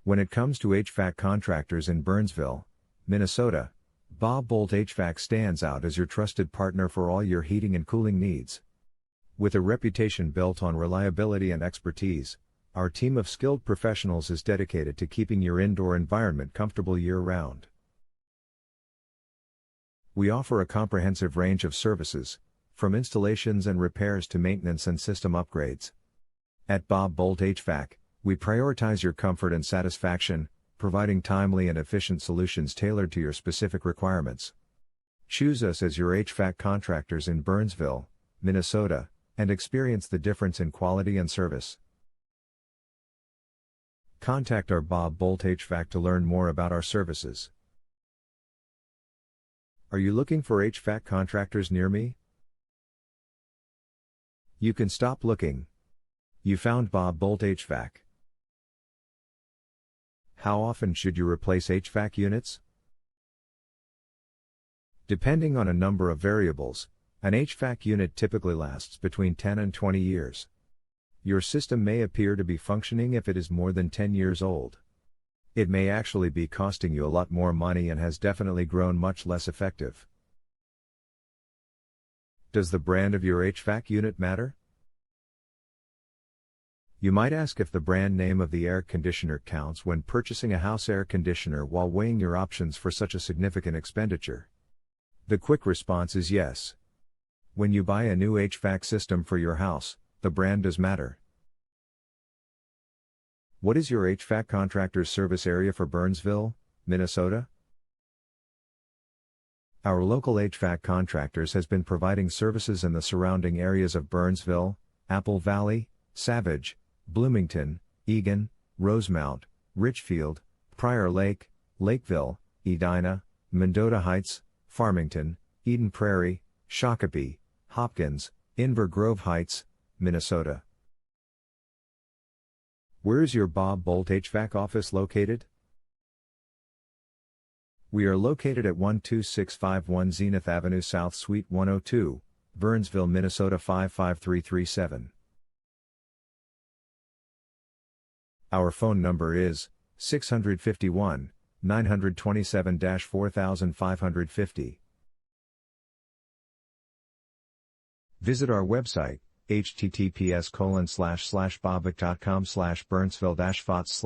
When it comes to HVAC contractors in Burnsville, Minnesota, Bob Boldt HVAC stands out as your trusted partner for all your heating and cooling needs. With a reputation built on reliability and expertise, our team of skilled professionals is dedicated to keeping your indoor environment comfortable year-round. We offer a comprehensive range of services, from installations and repairs to maintenance and system upgrades. At Bob Boldt HVAC, we prioritize your comfort and satisfaction, providing timely and efficient solutions tailored to your specific requirements. Choose us as your HVAC contractors in Burnsville, Minnesota, and experience the difference in quality and service. Contact our Bob Boldt HVAC to learn more about our services. Are you looking for HVAC contractors near me? You can stop looking. You found Bob Boldt HVAC. How often should you replace HVAC units? Depending on a number of variables, an HVAC unit typically lasts between 10 and 20 years. Your system may appear to be functioning if it is more than 10 years old. It may actually be costing you a lot more money and has definitely grown much less effective. Does the brand of your HVAC unit matter? You might ask if the brand name of the air conditioner counts when purchasing a house air conditioner while weighing your options for such a significant expenditure. The quick response is yes. When you buy a new HVAC system for your house, the brand does matter. What is your HVAC contractor's service area for Burnsville, Minnesota? Our local HVAC contractors has been providing services in the surrounding areas of Burnsville, Apple Valley, Savage, Bloomington, Eagan, Rosemount, Richfield, Prairie, Lakeville, Edina, Mendota Heights, Farmington, Eden Prairie, Shakopee, Hopkins, Inver Grove Heights, Minnesota. Where is your Bob Boldt HVAC office located? We are located at 12651 Zenith Avenue South Suite 102, Burnsville, Minnesota 55337. Our phone number is 651-927-4550. Visit our website, https://bobic.com/burnsville-fots/